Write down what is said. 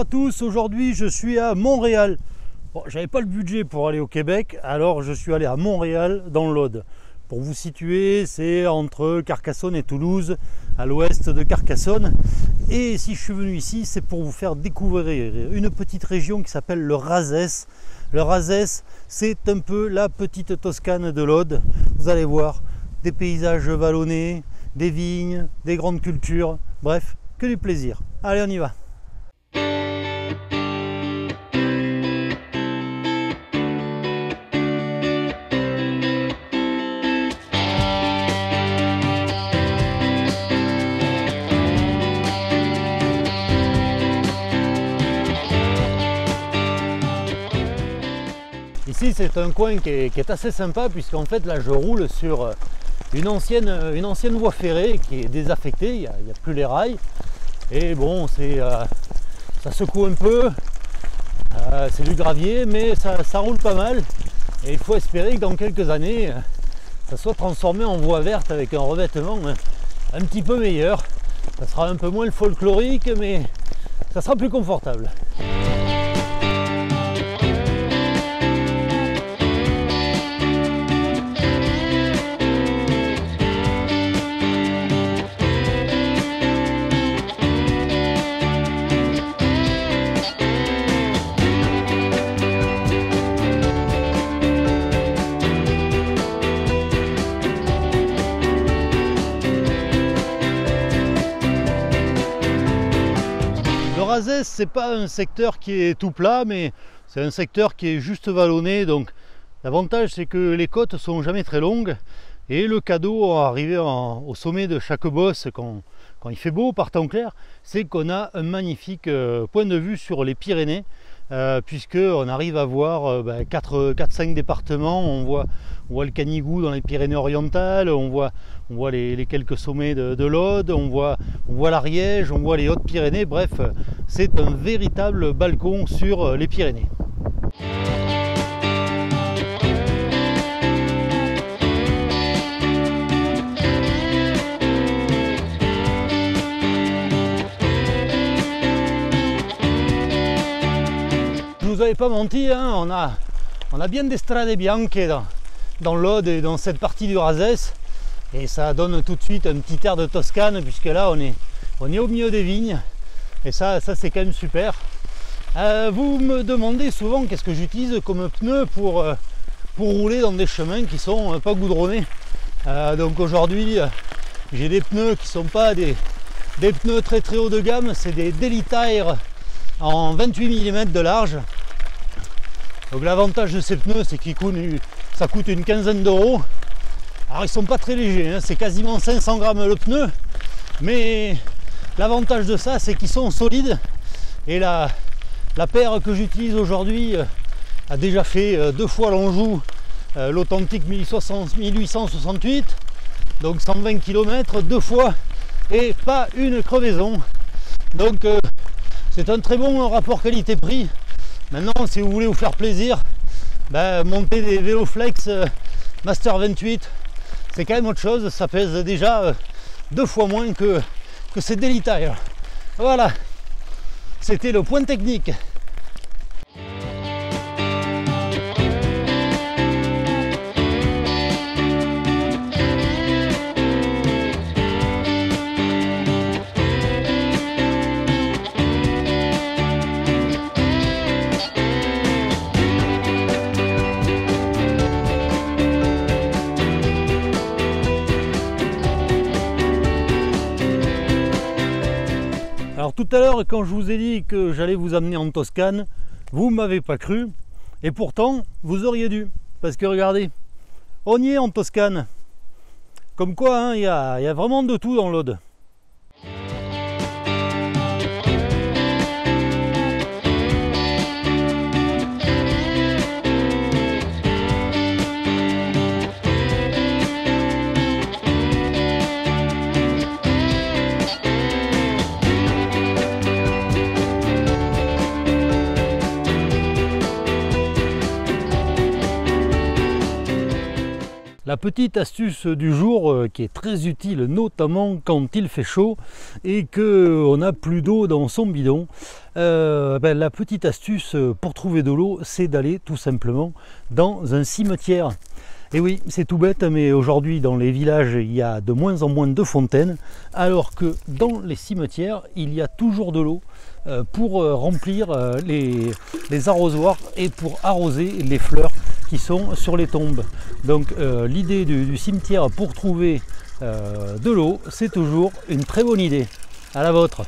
Bonjour à tous, aujourd'hui je suis à Montréal. Bon, j'avais pas le budget pour aller au Québec, alors je suis allé à Montréal dans l'Aude. Pour vous situer, c'est entre Carcassonne et Toulouse, à l'ouest de Carcassonne. Et si je suis venu ici, c'est pour vous faire découvrir une petite région qui s'appelle le Razès. Le Razès, c'est un peu la petite Toscane de l'Aude. Vous allez voir des paysages vallonnés, des vignes, des grandes cultures, bref, que du plaisir. Allez, on y va. Ici, c'est un coin qui est assez sympa, puisqu'en fait, là, je roule sur une ancienne voie ferrée qui est désaffectée, il n'y a plus les rails. Et bon, ça secoue un peu, c'est du gravier, mais ça roule pas mal. Et il faut espérer que dans quelques années, ça soit transformé en voie verte avec un revêtement un petit peu meilleur. Ça sera un peu moins le folklorique, mais ça sera plus confortable. Le Razès, c'est pas un secteur qui est tout plat, mais c'est un secteur qui est juste vallonné. Donc l'avantage, c'est que les côtes sont jamais très longues, et le cadeau arrivé au sommet de chaque bosse quand il fait beau par temps clair, c'est qu'on a un magnifique point de vue sur les Pyrénées, puisqu'on arrive à voir 4-5 départements. On voit le Canigou dans les Pyrénées-Orientales, on voit les quelques sommets de l'Aude, on voit l'Ariège, on voit les Hautes-Pyrénées. Bref, c'est un véritable balcon sur les Pyrénées. Je ne vous avais pas menti, hein, on a bien des strade bianche dans l'Aude et dans cette partie du Razès, et ça donne tout de suite un petit air de Toscane, puisque là on est au milieu des vignes, et ça c'est quand même super. Vous me demandez souvent qu'est-ce que j'utilise comme pneus pour rouler dans des chemins qui sont pas goudronnés. Donc aujourd'hui j'ai des pneus qui sont pas des pneus très haut de gamme, c'est des Daily Tire en 28 mm de large. Donc l'avantage de ces pneus, c'est qu'ils ça coûte une quinzaine d'euros. Alors ils sont pas très légers, hein, c'est quasiment 500 grammes le pneu, mais l'avantage de ça, c'est qu'ils sont solides. Et la paire que j'utilise aujourd'hui a déjà fait 2 fois l'Anjou, l'authentique 1868, donc 120 km 2 fois, et pas une crevaison. Donc c'est un très bon rapport qualité-prix. Maintenant, si vous voulez vous faire plaisir, montez des Véloflex Master 28, c'est quand même autre chose. Ça pèse déjà 2 fois moins que ces Daily Tire. Voilà, c'était le point technique. Alors tout à l'heure, quand je vous ai dit que j'allais vous amener en Toscane, vous ne m'avez pas cru, et pourtant vous auriez dû, parce que regardez, on y est en Toscane. Comme quoi, hein, y a vraiment de tout dans l'Aude. La petite astuce du jour qui est très utile, notamment quand il fait chaud et qu'on n'a plus d'eau dans son bidon. La petite astuce pour trouver de l'eau, c'est d'aller tout simplement dans un cimetière. Et oui, c'est tout bête, mais aujourd'hui dans les villages, il y a de moins en moins de fontaines, alors que dans les cimetières, il y a toujours de l'eau pour remplir les arrosoirs et pour arroser les fleurs qui sont sur les tombes. Donc l'idée du cimetière pour trouver de l'eau, c'est toujours une très bonne idée. À la vôtre.